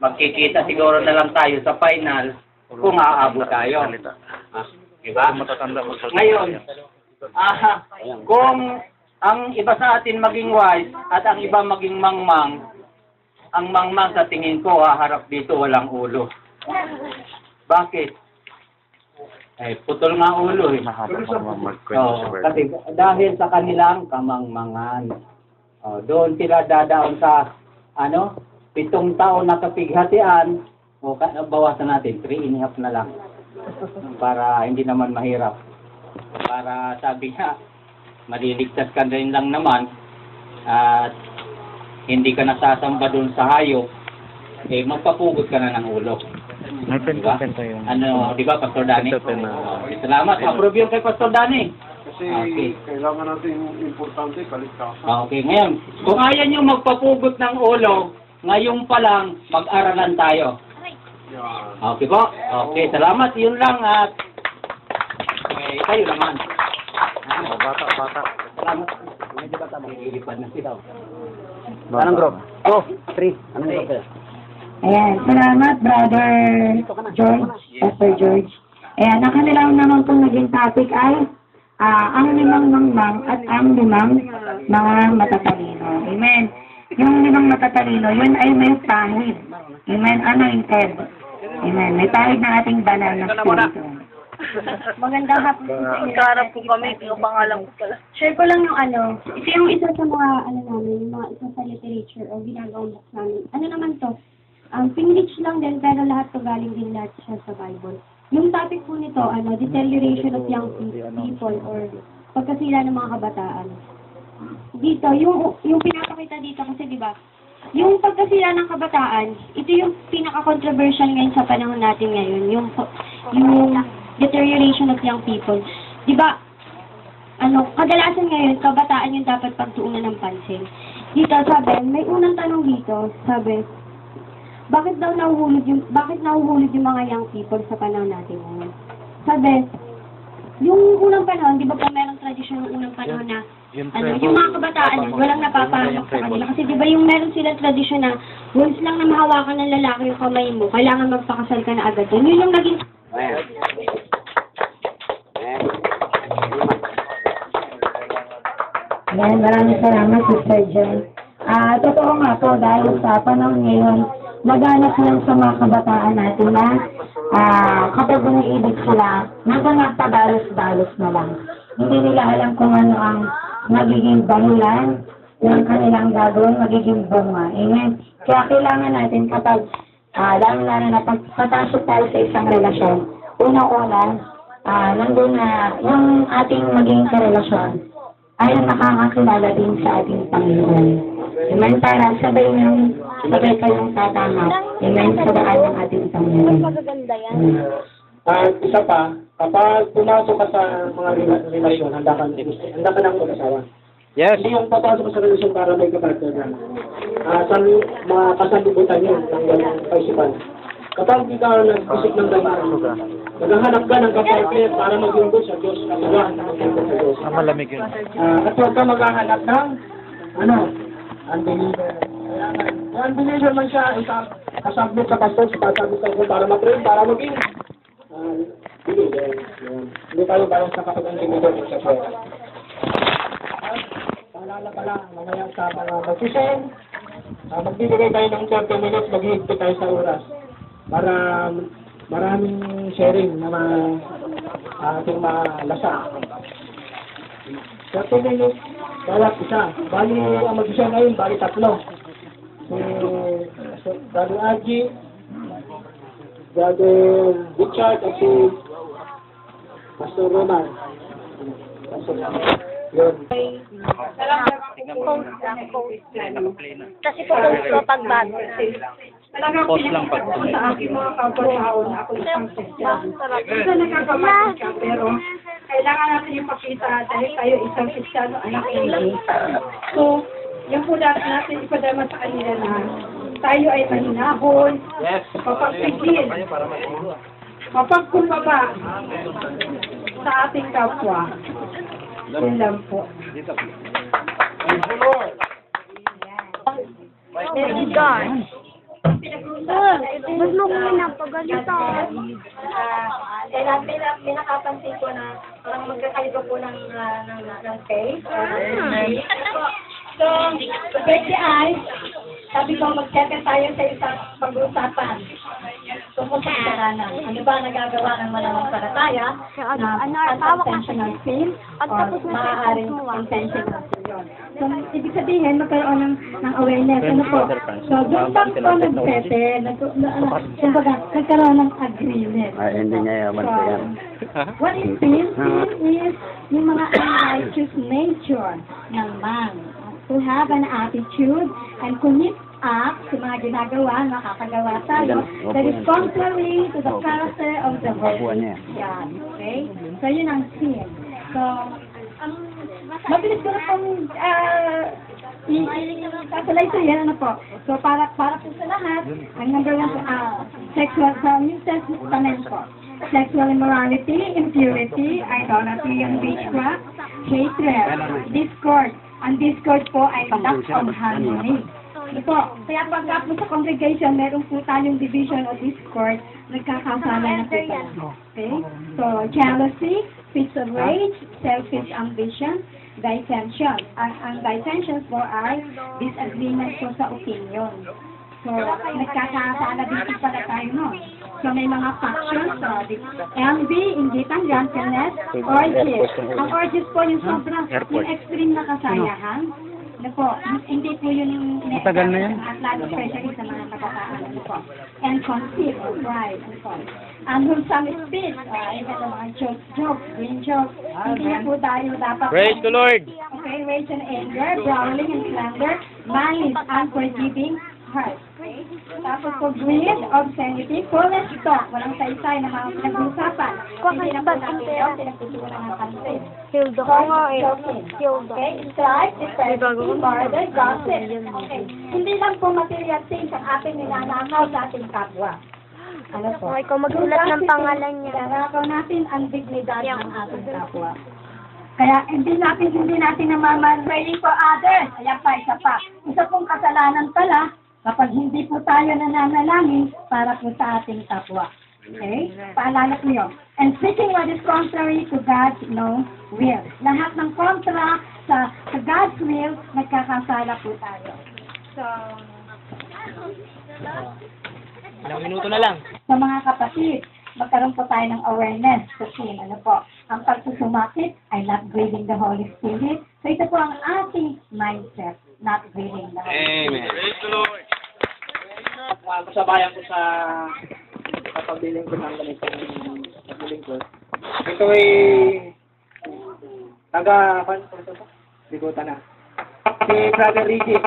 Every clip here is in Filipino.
magkikita siguro na lang tayo sa final kung aabot tayo. Diba? Ngayon, kung ang iba sa atin maging wise at ang iba maging mangmang, ang mangmang sa tingin ko haharap dito walang ulo. Bakit? Putol nga ulo eh. Kasi dahil sa kanilang kamangmangan. Doon sila dadaon sa 7 taon na kapighatian. Bawasan natin, 3.5 na lang. Para hindi naman mahirap. Para sabi nga, maliligtas ka rin lang naman at hindi ka nasasamba doon sa hayop, magpapugot ka na ng ulo. May pen tayo. Di ba, Pastor Danny? Salamat. Approve yun kay Pastor Danny. Kasi kailangan natin importante, kaligtasan. Okay, ngayon, kung ayaw nyo magpapugot ng ulo, ngayon pa lang, mag-aralan tayo. Okay po? Okay, salamat. Yun lang at tayo naman. Bata. Salamat. Medyo bata, mag-iilipad na sila. Anong group? 3. Anong group? Ayan, salamat, Brother George, Pastor George. Ayan, ang kanilang naman pong naging topic ay ang 5 mangmang at ang 5 mga matatalino. Amen. Yung 5 matatalino, yun ay may pahid. Amen, anointed. Amen, may pahid ng ating banal na spirito. Magandang hapon po sa inyo. Karap po kami, yung pangalan ko pala. Share ko lang yung ito yung isa sa mga, namin, yung mga isa sa literature o ginagawang book namin. Ano naman to? Pinglitch lang din, pero lahat to galing din lahat siya sa Bible. Yung topic po nito, deterioration of young people or pagkasila ng mga kabataan. Dito, yung pinapakita dito kasi di ba, yung pagkasila ng kabataan, ito yung pinaka-controversial ngayon sa panahon natin ngayon, yung deterioration of young people. Di ba, kadalasan ngayon, kabataan yung dapat pagtuunan ng pansin. Dito, sabi, may unang tanong dito, sabi, bakit nahuhulog yung mga young people sa panahon natin ngayon? Sabi, yung unang panahon, di ba po merong tradisyon ng unang panahon na yung mga kabataan, walang napapahamak sa kanila. Kasi di ba yung meron silang tradisyon na once lang na mahawakan ng lalaki yung kamay mo, kailangan magpakasal ka na agad. Yun yung naging... Ayan, maraming salamat, Sister Jen. Totoo nga po, dahil sa panahon ngayon, naganap lang sa mga kabataan natin na kapag umiibig sila, nagpadalos-dalos na lang. Hindi nila alam kung ano ang magiging dahilan ng kanilang gagawin, magiging bunga. Amen. Kaya kailangan natin kapag, lalo-lalo na pagpapasok tayo sa isang relasyon, unang-una, nandun na yung ating maging karelasyon ay nakakakilala din sa ating Panginoon. Amen. Para sabay kayong tatama. Amen. Sa daan ng ating Panginoon. Isa pa, kapag pumasok ka sa mga relasyon, handa ka ng mag-asawa. Yes. Hindi yung papasok ka sa relasyon para may kapartner na. Sa mga kasanlibutan yun, ng ganang kaisipan. Kapag di ka nag-isip ng ganyan, maghahanap ka ng kapartner para mag-lingkod sa Diyos, kasugahan na mag-lingkod sa Diyos. Malamig yun. At huwag ka maghahanap ng, unbeliever. Unbeliever man siya, kasabot sa pastor, sasabi sa kung para mag-pray, para maging believer. Hindi tayo parang sa kapag-unbeliever sa prayer. Paalala pala, mamaya sa mga mag-sisend, magbibigay tayo ng 30 minutes, maghihigpit tayo sa oras. Para maraming sharing na ating malasa. 30 minutes, bawat isa. Bali, ang mag-isa ngayon, bali 3. Si Brother Argy, Brother Richard, at si Pastor Roman. Yun. Kasi po ko pagbago. Post lang pag sa aking mga kapatao na ako isang Christian. Isa nakakapagod ka, pero kailangan natin yung pakita dahil tayo isang Kristiyano, anak ni So, yung po dapat natin ipadama sa kanila na tayo ay mahinahon, mapagpigil, mapagkumbaba sa ating kapwa. Yun lang po. There is God. Ba't mo ko pinapagalitan? Pinakapansin ko na parang magkakaiba po ng face. So, Betty ay, sabi ko, mag-check tayo sa isang pag-uusapan. Tungkol sa kasalanan. Ano ba nagagawa ng malamang parataya na unintentional sin or maaaring intentional sin yun. So, ibig sabihin, magkaroon ng awareness. Ano po? So, doon lang po nag-settle, kumbaga, nagkaroon ng agreement. Ay, hindi niya yaman ko yan. What is sin? Sin is yung mga unrighteous nature ng man. To have an attitude and commit acts sa mga ginagawa, nakakagawa tayo, that is contrary to the character of the Holy God. Okay? So, yun ang sin. So, mabilis ko na pong kasalay sa yan, ano po. So, para po sa lahat, ang number one, sexual, from New Testament po. Sexual immorality, impurity, idolatry, and witchcraft, hatred, discord. Ang discord po ay lack of harmony. Ano po? Kaya pagka po sa congregation, meron po tayong division o discord, nagkakasala na po tayo. Okay? So, jealousy, fits of rage, selfish ambition, dissension. Ang dissensions po ay disagreement po sa opinion. So, nagkakasala din po pala tayo, no? So, may mga factions, envy, inggitan, drunkenness, orgies. Ang orgies po yung sobrang, yung extreme na kasayahan. Ano po, hindi po yun Matagal na yan. at lalo especially sa mga kabataan. Ano po. And conceit, pride, ano po. Unwholesome speech, yung mga jokes, green jokes. Hindi na po tayo dapat. Praise the Lord! Okay, rage and anger, brawling and slander, malice, unforgiving heart. Tapos po, greed, obscenity, foolish talk, walang saysay na mga pinag-uusapan. Hindi na po natin yun, pinagtutunan ng country. Hilda ko nga eh. Hilda. Okay, strife, disparity, murder, gossip. Okay, hindi lang po material things ang ating ninanakaw sa ating kapwa. Ano po? Okay, kung magsulat ng pangalan niya. Ninanakaw natin ang dignidad ng ating kapwa. Kaya hindi natin namaman praying for others. Ayan pa, isa pa. Isa pong kasalanan pala, kapag hindi po tayo nananalangin para po sa ating kapwa. Okay? Paalala ko yun. And speaking what is contrary to God's will. Lahat ng kontra sa God's will, nagkakasala po tayo. So, Ilang minuto na lang. sa mga kapatid, magkaroon po tayo ng awareness sa sin. Ano po? Ang pagsusumakit ay not grieving the Holy Spirit. So, ito po ang ating mindset, not grieving the Holy Spirit. Amen. Praise the Lord! Kasabayan ko sa pagbiling ko ng ganitong pagbiling ko. Ito ay Bigutan na. Si Brother Reggie,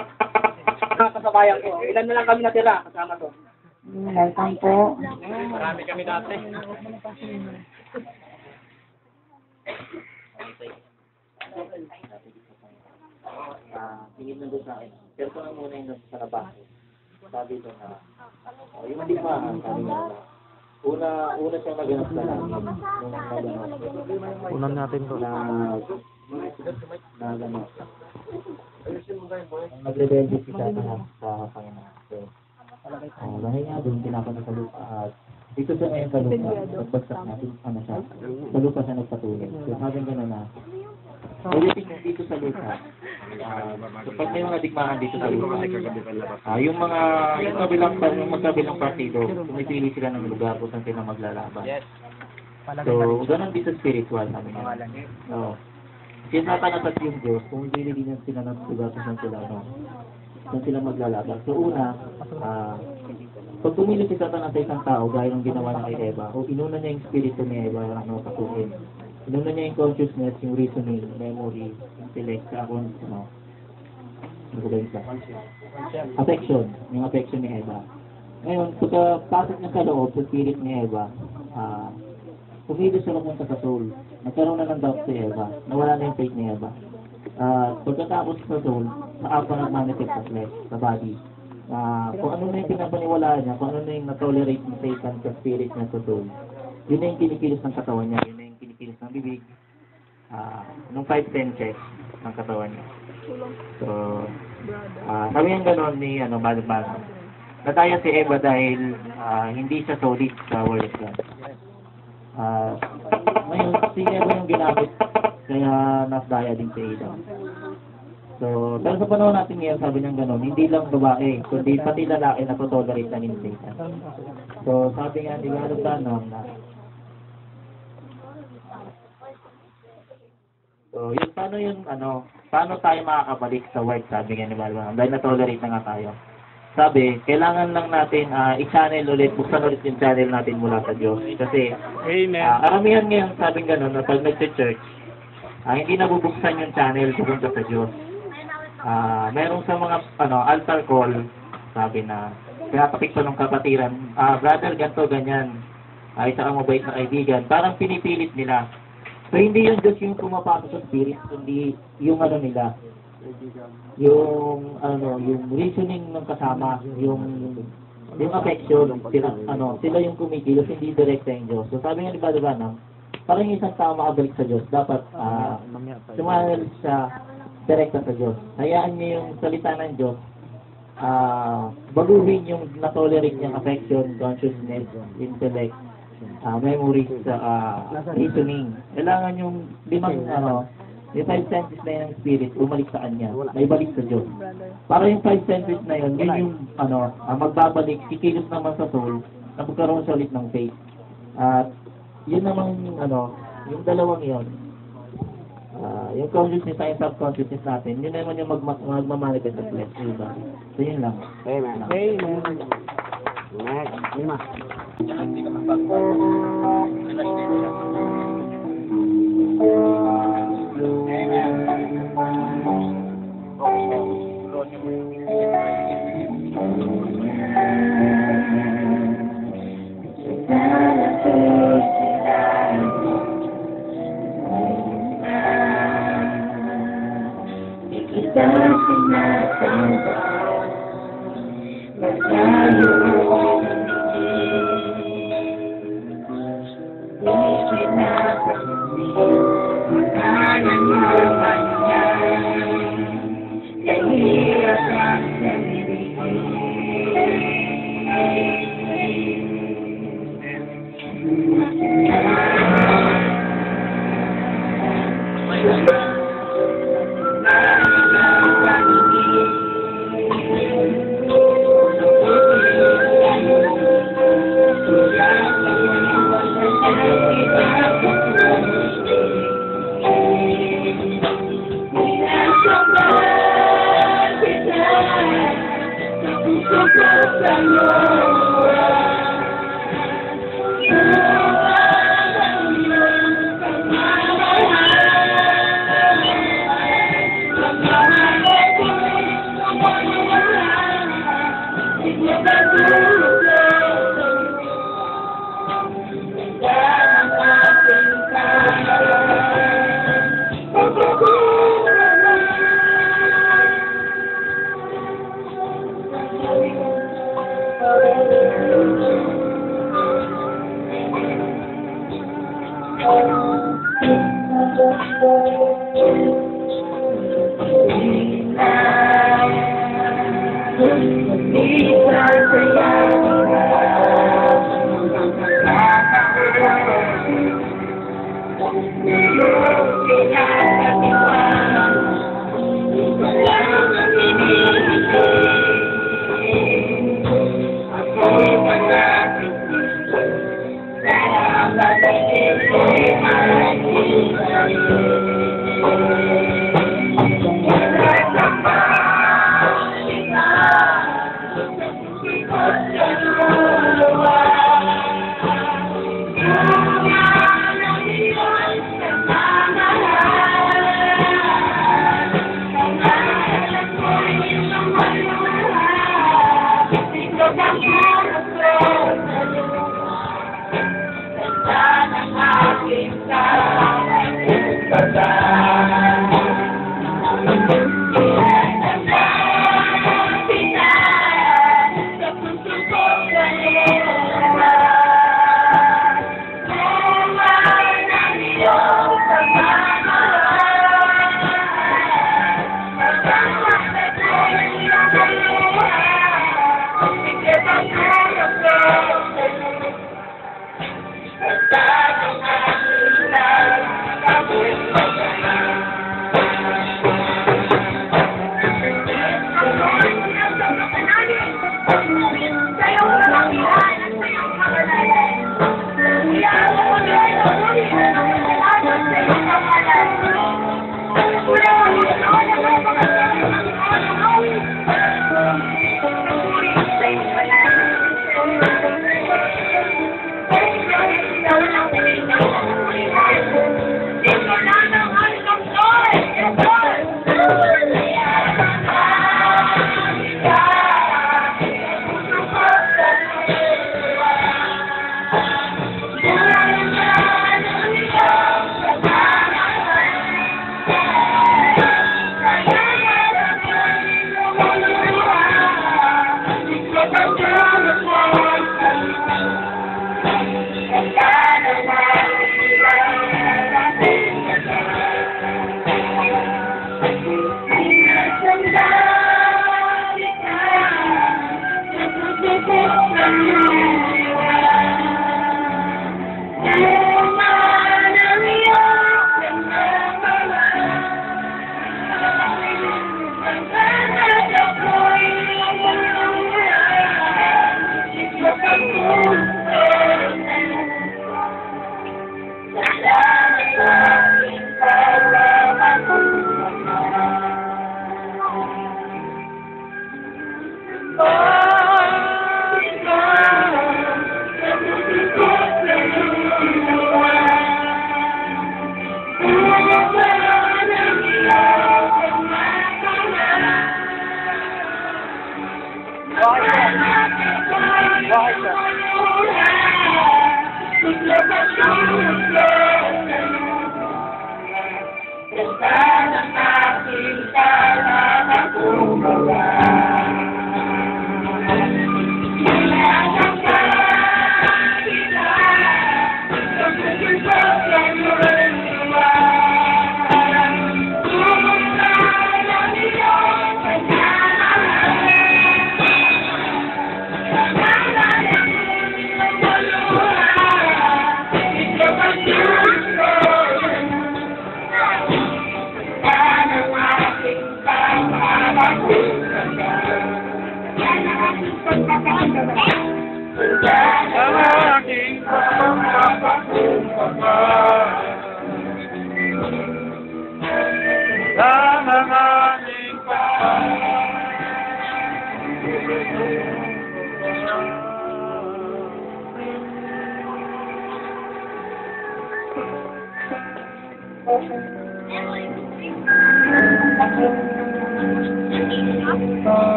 kasabayan ko. Ilan na lang kami natira kasama to. Welcome po. Marami kami dati. Tingin na doon sa akin. Pero kung muna yung nasa trabaho, sabi ko na, yung hindi pa, sabi nga na, una siyang naganap sa namin. Nung naganap. Unan natin to. Na gano'n. Nagre-ready si Satan sa Panginoon. Dahil nga doon, pinapunta sa lupa at dito siya ngayon sa lupa, nagbagsak natin, siya, sa lupa siya nagpatuloy. So sabi gano'n na, ulitin mo dito sa lupa. So pag may mga digmaan dito sa lupa, yung magkabilang partido, pumipili sila ng lugar kung saan sila maglalaban. So, ganun din sa spiritual namin. Oo. Kasi natanatat yung Diyos, kung hindi din sila ng lugar kung saan sila maglalaban. So una, pag pumili si Satan sa isang tao, gaya ng ginawa niya kay Eva, o inuna niya yung spirito ni Eva, patukin. Inuna niya yung consciousness, yung reasoning, memory, intellect, affection, yung affection ni Eva. Ngayon, pagkapasok niya sa loob, sa spirit ni Eva, pumili siya mapunta sa soul. Nagkaroon na ng doubt si Eva, nawala na yung faith ni Eva. Pagkatapos sa soul, saka pa nag-manifest sa flesh, sa body. Kung ano na yung pinapaniwalaan niya, kung ano na yung na-tolerate ni Satan sa spirit niya sa soul, yun na yung kinikilos ng katawan niya, yun na yung kinikilos ng bibig, nung 5 senses ng katawan niya. So, sabi yung gano'n ni Balban, nadaya si Eva dahil hindi siya solid sa Word of God. Ngayon, si Eva yung ginamit, kaya nasdaya din si Adam. So, pero sa panahon natin ngayon, sabi niyang gano'n, hindi lang babae, kundi pati lalaki na tolerate na ni Satan. So, sabi nga ni God of Danon na, so, yun, paano tayo makakabalik sa Word, sabi nga ni Balban, dahil na-tolerate na nga tayo. Sabi, kailangan lang natin i-channel ulit, buksan ulit yung channel natin mula sa Diyos. Kasi, Amen. karamihan ngayon, sabi nga gano'n, na pag nag-church, hindi nabubuksan yung channel pupunta sa Diyos. Meron sa mga altar call, sabi na pinapatik pa ng kapatiran, brother, ganito, ganyan, isa kang mabait na kaibigan, parang pinipilit nila. So hindi yung Diyos yung pumapasok sa spirit, kundi yung nila, yung reasoning ng kasama, yung affection, sila yung kumikilos, hindi direkta yung Diyos. So sabi nga ni Brother Branham, parang isang tao makabalik sa Diyos, dapat sumangal siya direkta sa Diyos. Hayaan niyo yung salita ng Diyos, baguhin yung na-tolerate niyang affection, consciousness, intellect, memories, reasoning. Kailangan yung yung 5 senses na yun ng spirit, bumalik sa kanya, may balik sa Diyos. Para yung 5 senses na yun, yun yung magbabalik, kikilos naman sa soul, na magkaroon siya ulit ng faith. At yun naman, yung dalawang yun, yung consciousness at subconsciousness natin, yun naman yung magmamanifest sa flesh, diba? So yun lang. Amen. Amen.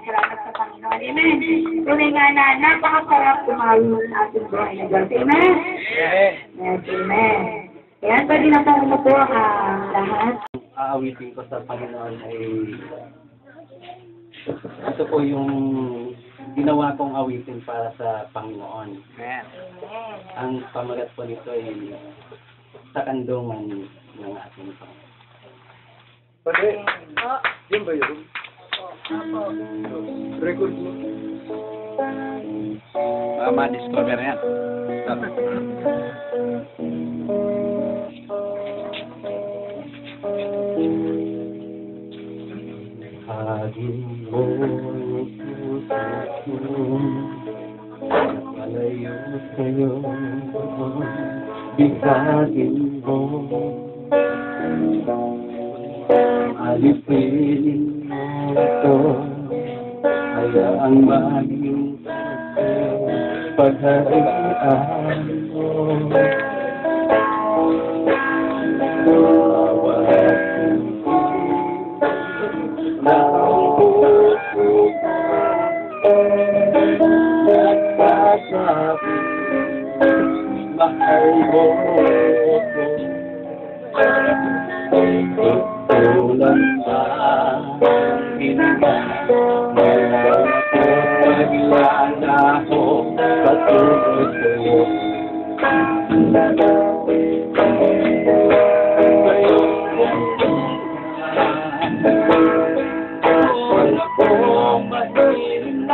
Salamat sa Panginoon. Amen. Tunay nga na, napakasarap tumawin sa ating buhay na Diyos. Amen? Yes, amen. Ayan, pwede na po umupo lahat. Aawitin ko sa Panginoon ay ito po yung ginawa kong awitin para sa Panginoon. Amen. Ang pamagat po nito ay sa kandungan ng ating Panginoon. Yun ba yun? Record mo. Ma-discover yan. Hagin mo puso ko, napalayo sa'yo, bigagin mo, alipin mo ito, hayaang maging pagharian mo. Mahal mo tutulan pa hinga paglala ko patuloy sa'yo wala kong mahilang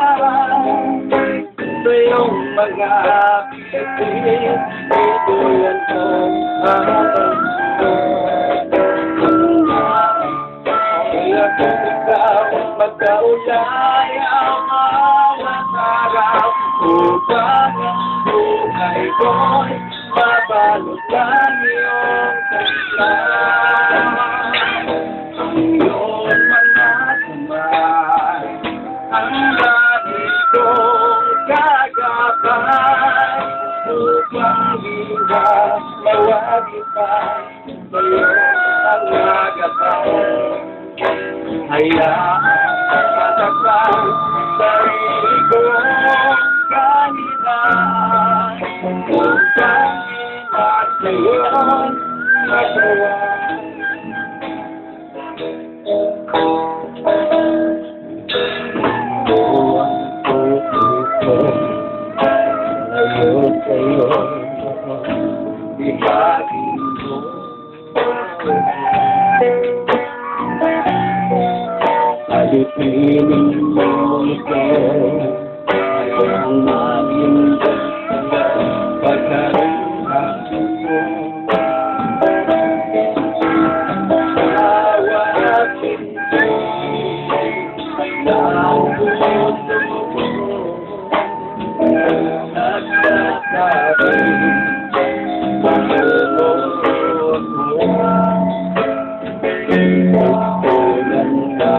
sa iyong mga pilit, tutulan ko habang kaya kung ikaw magkaulay ang bawat araw upang ang buhay ko'y mabalot ng iyong kanta. Ang iyong mga kamay ang lagi kong gagapay upang hirap mawagi pa sa'yo ang agapay. Hayaan matakpan sarili ko kanina upang imasayon magawa. Buwan ko ito, ko sa'yo, ibagin mo. Alipinin mo ito, ang maging pagkaroon mo. Awatin mo ang puso mo, nagsasabi Panginoon mo. Tutulan ka,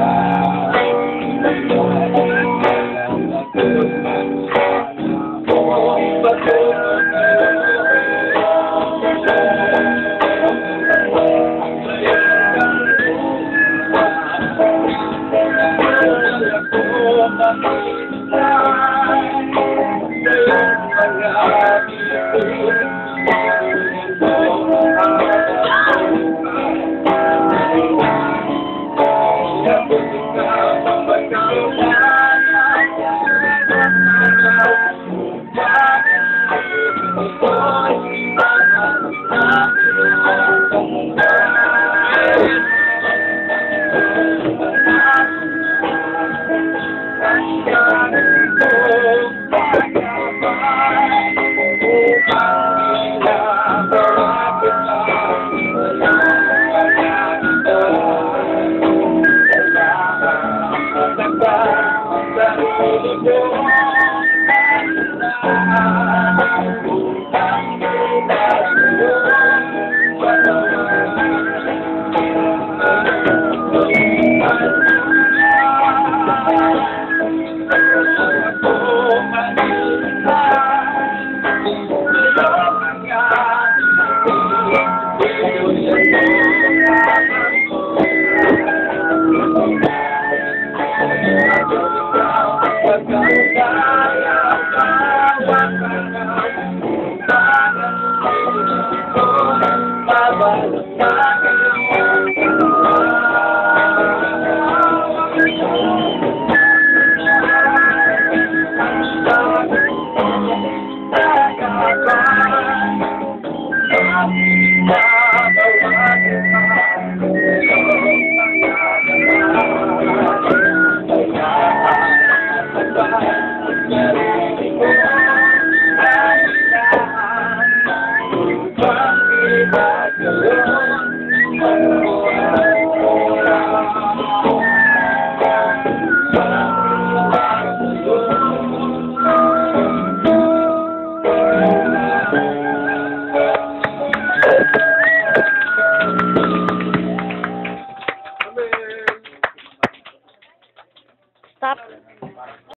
Bye.